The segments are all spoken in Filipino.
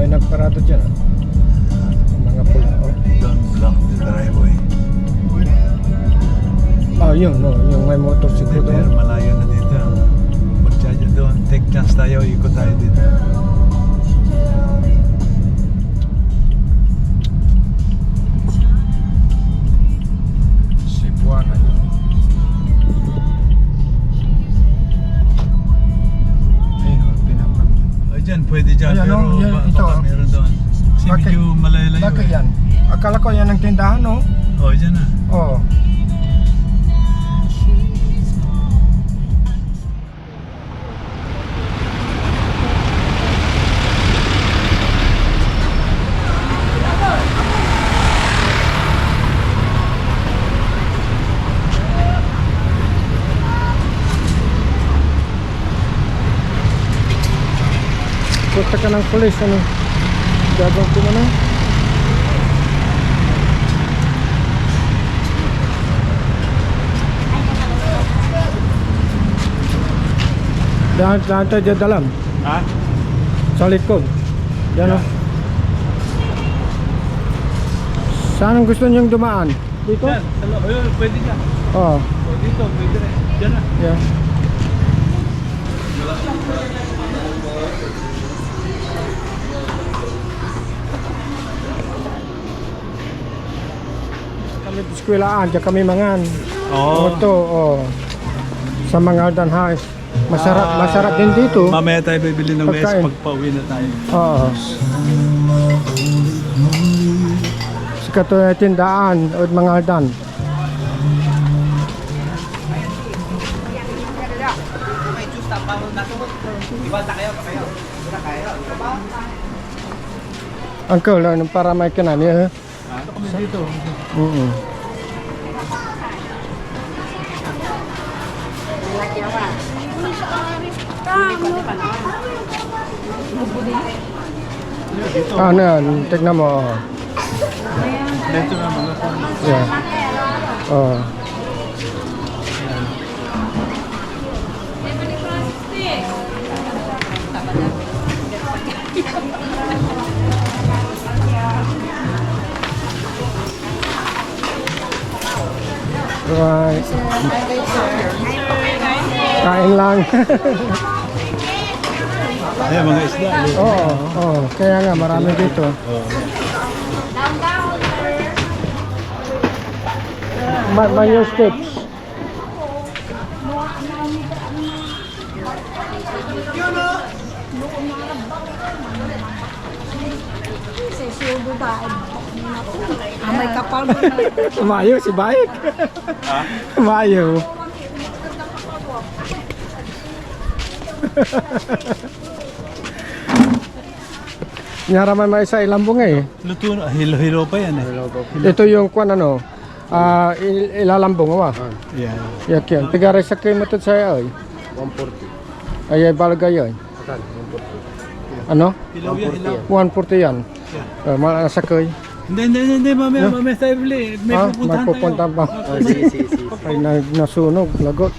may nagparado dyan. Mga pula. Don't block the driveway. Yun, no, yung may motorsiklo Pero doon. malayo na dito. Mag-charge doon. Take chance tayo, ikot tayo dito. Cebuana yun. Ayun, pinapag. Dyan, pwede dyan. Ayan, pero no, yan, baka ito. meron doon. Kasi Bakit? medyo malayo-layo. Bakit yan? Akala ko yan ang tindahan, no? Dyan na. Oo. Punta ka ng pulis, ano? Gagawin ko na. Dahan tayo dyan dalam. Ha? Sa likod. Yan o. Saan ang gusto niyong dumaan? Dito? Dyan. Pwede dyan. Oo. Dito, pwede rin. Dyan na. Yeah. Kami sa eskwelaan, dyan kami mangan. Ito, sa mga Aldan High. Masarap din dito. Mamaya tayo bibili ng Pagkain. mess pag pauwi na tayo. Oo. Sa katuloy tindaan o mga Aldan. Uncle, ano para may kanani ha? Dito. Ano yan? Tignan mo. Dito na mga Yeah. Oh. Right. Kain lang. Ayan, mga isda. Oo, kaya nga marami dito. Mayo steps. May kapal mo Mayo si Baik. Mayo. Nyaraman may isa ilambong eh. Luto na. Hilo-hilo pa yan eh. Ito yung kwan ano, ilalambong wa. Yan. Yak yan. Tigaray sa kayo matod saya ay. 140. Ay balagay ay. Akan, 140. Ano? Hilaw yan, hilaw. 140 yan. Yan. Malaki sa kayo. Hindi. Mamaya tayo bili. May pupuntahan tayo. Pupunta pa. Sige. Ay nasunog, lagot.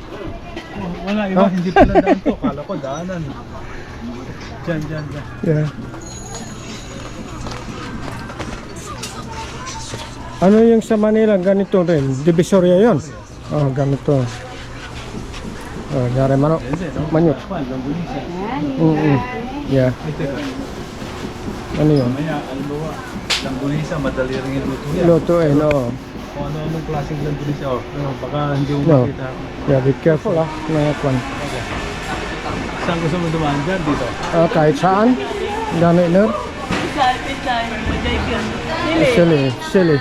Wala, iba. Hindi pala daan to. Kala ko daanan. Diyan. Yeah. Ano yung sa Manila, ganito rin. Divisoria yun. Oh, ganito. Oh, nyari manok. Manyok. Yeah. Ano yun? Mamaya, albawa. Langgulisa, madali rin yung luto yan. Lutuin, oo. Kung ano-anong klaseng langgulisa. Baka hindi mo No. makita. Yeah, be careful Mga kwan. Saan gusto mo dumaan dyan? Dito. Kahit saan. Dami ner. Sili.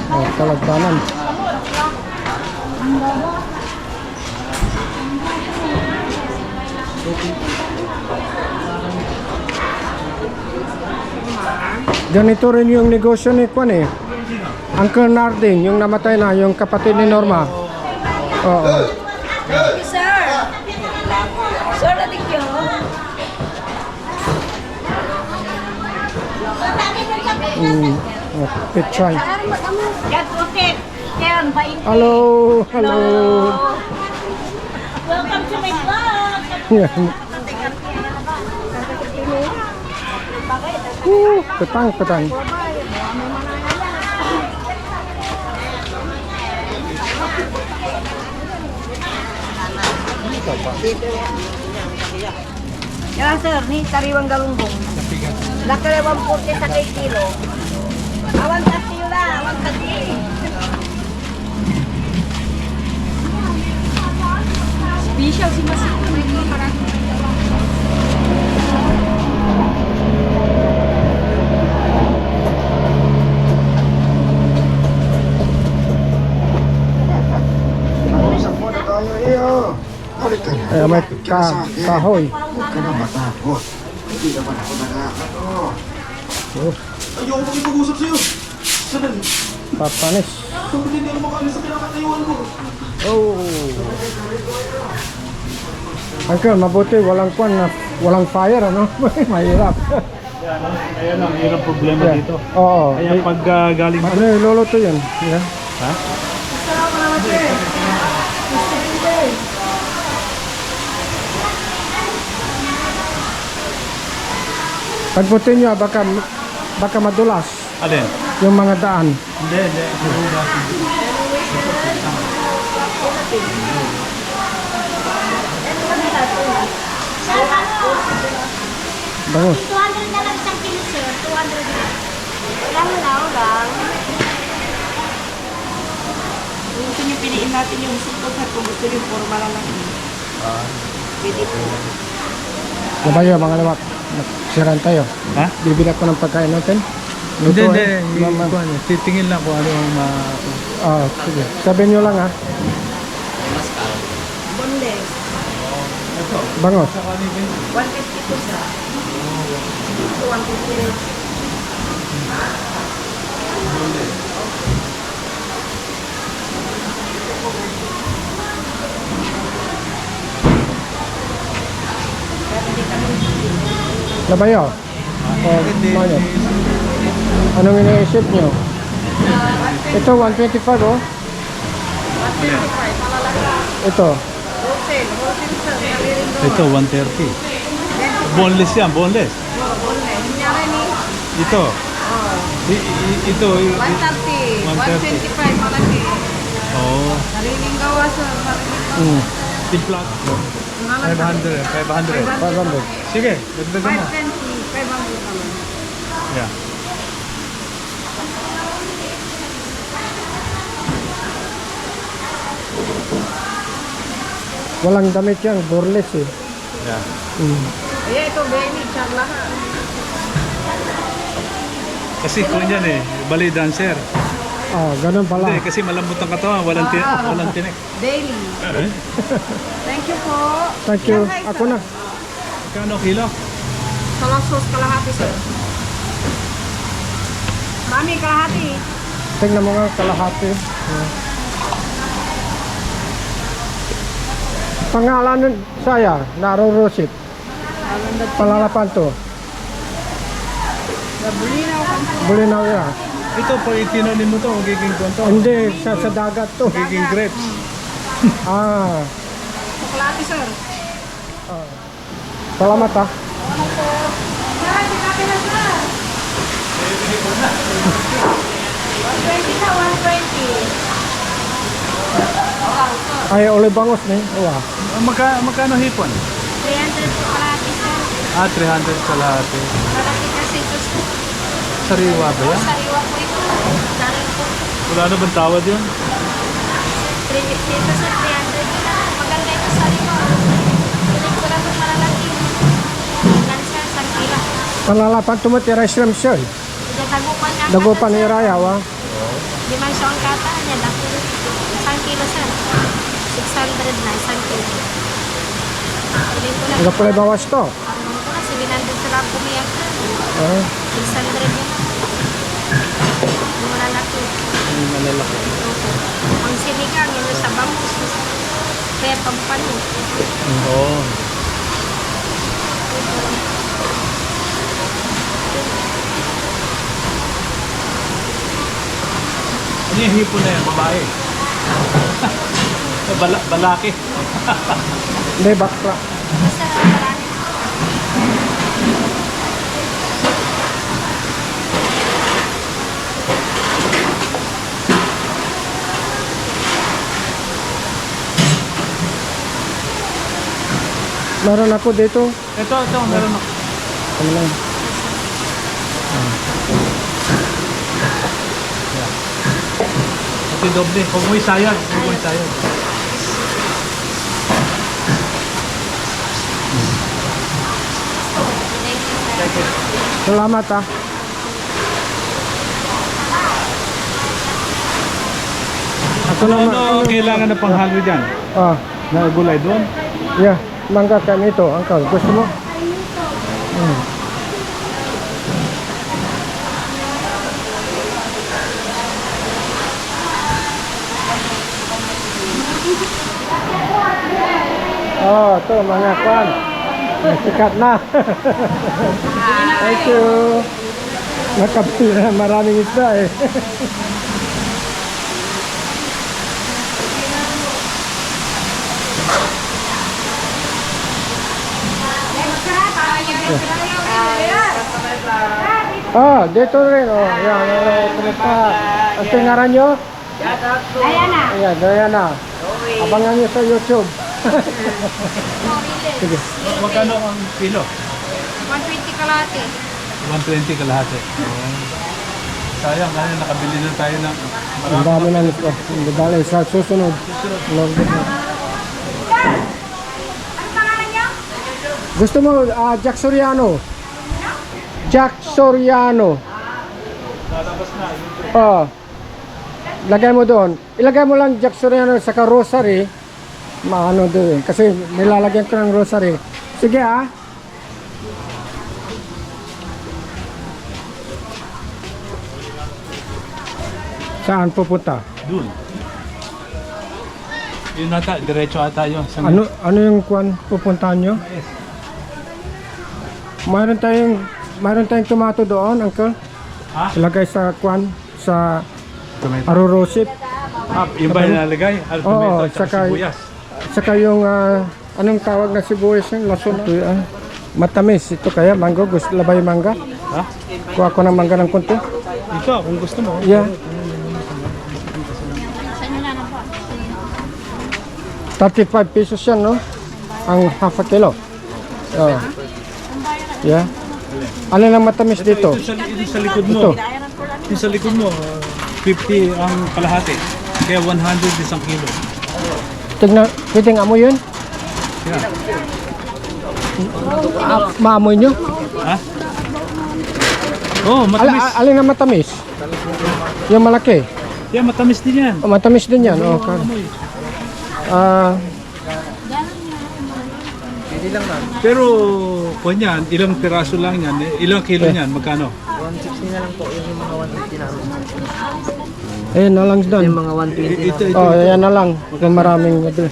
Oh, kalagpanan. Ganito rin yung negosyo ni Kwan eh. Uncle Narding, yung namatay na, yung kapatid ni Norma. Oo. Sir! Sir, natin yun. Petray. Yan, okay. Kaya yan, paingki. Hello, hello. Welcome to my vlog. Yan. Petang, petang. Yan sir, ni tariwang galunggong. Nakalawang 40 sa kay kilo. Awan kasi yun na, awan kasi. Special si Masito. Usap muna tayo iyo. Balik ka na. Ay, may kahoy. Huwag ka na matakot. Hindi naman ako nakakato. Ayoko makipag-usap sa'yo. Sandali. Papanis. Bakit hindi ako makalis sa pinakatayuan ko? Oh. Uncle, mabuti walang kwan na walang fire ano? Mahirap. Ayan ang hirap problema Yeah. dito. Oo. Kaya pag galing Ano yung luluto yun? Yeah. Ha? Pagbutin nyo, baka madulas Alin? yung mga daan. Hindi. Bangus. 200 na lang isang kilo sir, 200 na. Ulang. Gusto niyo piliin natin yung sipot at kung gusto niyo formal lang. Pwede po. Nabayo mga lawak. Siran tayo. Ha? Bibila ko ng pagkain natin. Hindi. Mama. Titingin lang kung ano ang Ah, sige. Sabihin nyo lang ha. Boneless. Bangus. 150 po sa. 150. Nabayo. O, mayo. Anong iniisip nyo? Ito, 125 oh. Ito. Wholesale sir. Nalirin doon. Ito, 130. Boneless yan, boneless. Boneless. Kunyari ni, Ito. Ito. 130, 125 malaki. Oo. Nariling gawa sir. Hmm. Timpla. 500. 500. Sige, dagdagan mo. 520, 500 naman. Yeah. Walang damit yan. Burles eh. Yeah. Hmm. Ayan ito, baby. Char lahat. Kasi kung yan ballet dancer. Ah, ganun pala. Hindi, kasi malambot ang katawan, walang tinik. Daily. Thank you po. Thank you. Yan, hi, Ako sir. na. Kano kilo? Salang sauce kalahati sir. Mami, kalahati. Tingnan mo nga kalahati. Pangalan nun saya, narurusit. Palalapan to. Nabulinaw ka. Bulinaw ya. Ito, pag itinanim mo to, magiging kwento. Hindi, sa dagat to. Magiging grapes. Ah, Kalahati sir. salamat ha. Sir, sinabi na sir. 120 na, 120. Ay, olibangos ni. Wow. Magkano hipon? 300 po kalahati sir. 300 sa lahat. Malaki kasi ito sir. Sariwa ba yan? Sariwa po ito. Dahil po. Wala na bang tawad yun? 350 ito sir, 300 na. Maganda ito sariwa. Piling ko lang itong malalaki. Ilan sir, 1 kilo. Palalapan tumatira islam siya. Dagupan nga. Dagupan ni Raya wa. Di man siya ang kata niya. 1 kilo sir. 600 na, 1 kilo. Piling ko lang. Ang pala bawas to. Ano ko na, 700 sila pumiyak sir. Ah, 600 yun. Yung malalaki. Malalaki. Ang sinigang, yun sa bangus. Kaya pampano. Oo. Ano yung hipon na yan, babae? Balaki. Hindi, bakla. Basta marami. Meron ako dito. Ito, meron ako. Ano lang. Ito doble. Huwag mo isayag. Huwag mo isayag. Salamat ah. Ako naman. Ano kailangan na panghalo dyan? Ah, Na gulay doon? yeah. Mangga kami ito, Uncle. Gusto mo? Oh, ito mga kwan. Sikat na. Thank you. Nakabili na maraming isda eh. Ah, dito rin. Oh, yan. Kumita. Ang tingaran nyo? Diana. Ayan, Diana. Abangan nyo sa YouTube. Sige. Magkano ang kilo? 120 kalate. 120 kalahati. Sayang, kasi nakabili na tayo ng Ang dami na nito. Ang dami sa susunod. Lord. Gusto mo Jack Soriano? Jack Soriano. lalabas na. Oh. Lagay mo doon. Ilagay mo lang Jack Soriano sa rosary. Maano doon. Kasi nilalagyan ko ng rosary. Sige ah. Saan pupunta? Doon. Yun ata, diretso ata yun. Sa Ano yung kwan pupuntahan nyo? Mayroon tayong tomato doon, uncle. Ha? Ilagay sa kwan sa Tomato. arurosip. Yung ba yung nalagay? Oo, Tomato, tsaka sibuyas. Saka yung anong tawag na sibuyas yung lason. Ito, matamis. Ito kaya mango. Gusto labay mangga. Ha? Kuha ko ng mangga ng konti. Ito, kung gusto mo. Yeah. Saan nyo na lang po? 35 pesos yan, no? Ang half a kilo. Oh. Yeah. Ano lang matamis dito? Ito sa likod mo. Ito. Yung sa likod mo, 50 ang kalahati. Kaya 100 isang kilo. Tignan, pwedeng amoy yun? Yeah. Maamoy nyo? Ha? Oh, matamis. Alin na matamis? Yung malaki. Yeah, matamis din yan. Oh, matamis din yan. Oh, Pero, kung yan, ilang piraso lang yan, ilang kilo yan, magkano? 160 na lang po yung mga 150 namin. Ayan na lang doon. Yung mga 120 Ito, Oh, ayan na lang. Kung maraming. 100.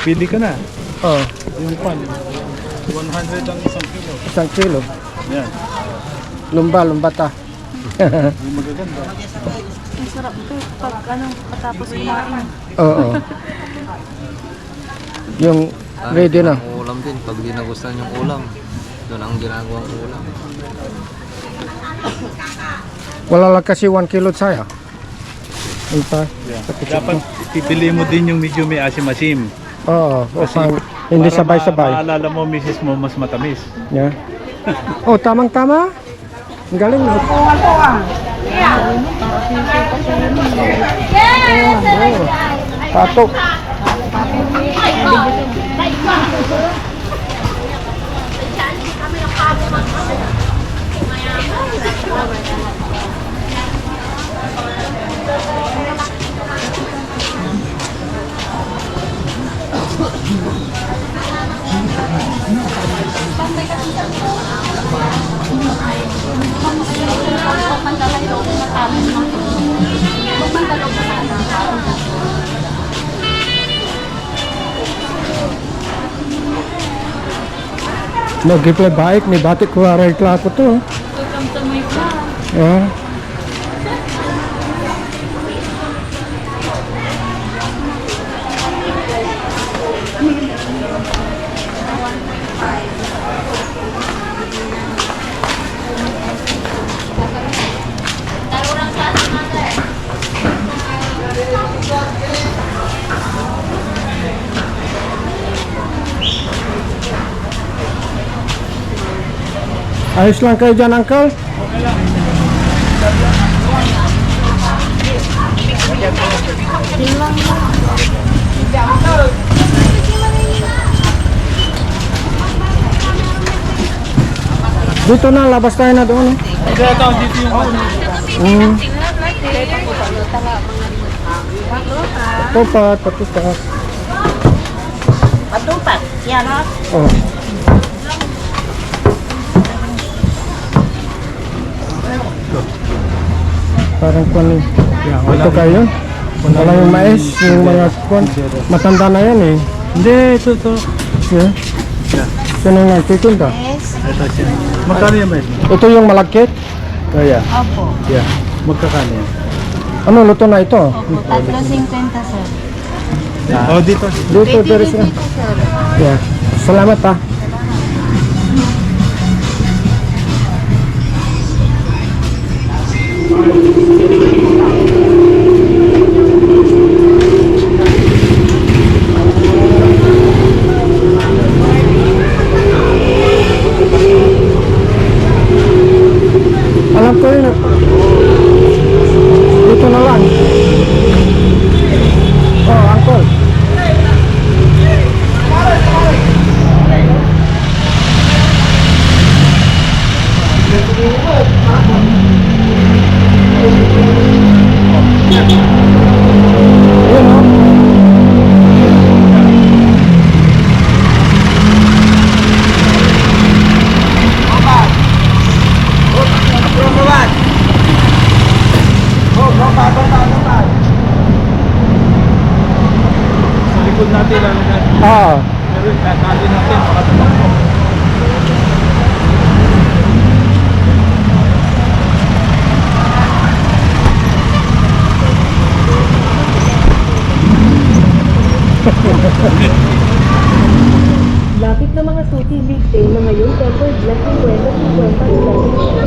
pili ka na. Oh, Yung pan, 100 ang isang kilo. 1 kilo. Yan. Lumbata. Yung magaganda. Ang sarap ito pag patapos kumain. Oo. Yung ready na. Ang ulam din, pag di nagustuhan yung ulam, doon ang ginagawang ulam. Wala lang kasi 1 kilo saya. Ito. Yeah. Dapat pipili mo din yung medyo may asim-asim. Oo. Kasi Hindi para sabay-sabay. maalala mo, misis mo, mas matamis. Yeah. Oh, tamang-tama. Ang galing. Patok. Nag-reply baik ni batik ko aray klako to. Yeah. Ayos lang kayo dyan, Uncle? Dito na, labas tayo na doon. Dito yung Tupat, patutas. Patupat. Yan o. Oh. Parang kung ito kayo. Wala yung mais, yung mga kwan. Matanda na yan eh. Hindi, ito. Yeah. Sino nga titinda? Ito siya. Magkano yan, Mel? Ito yung malagkit. Kaya. Opo. Yeah. Magkakano yan? Ano, luto na ito? Opo, 3.50 sir. Oh, dito. Dito, there is na. Yeah. Salamat ah. Alam ko yun. Dito na lang. Oh, Uncle. Yun, oh. Sa likod natin, lalo na. Ah, Pero kakali natin, makatatakbo. Lapit na mga suki weekday na ngayon, Pepper Black 50-50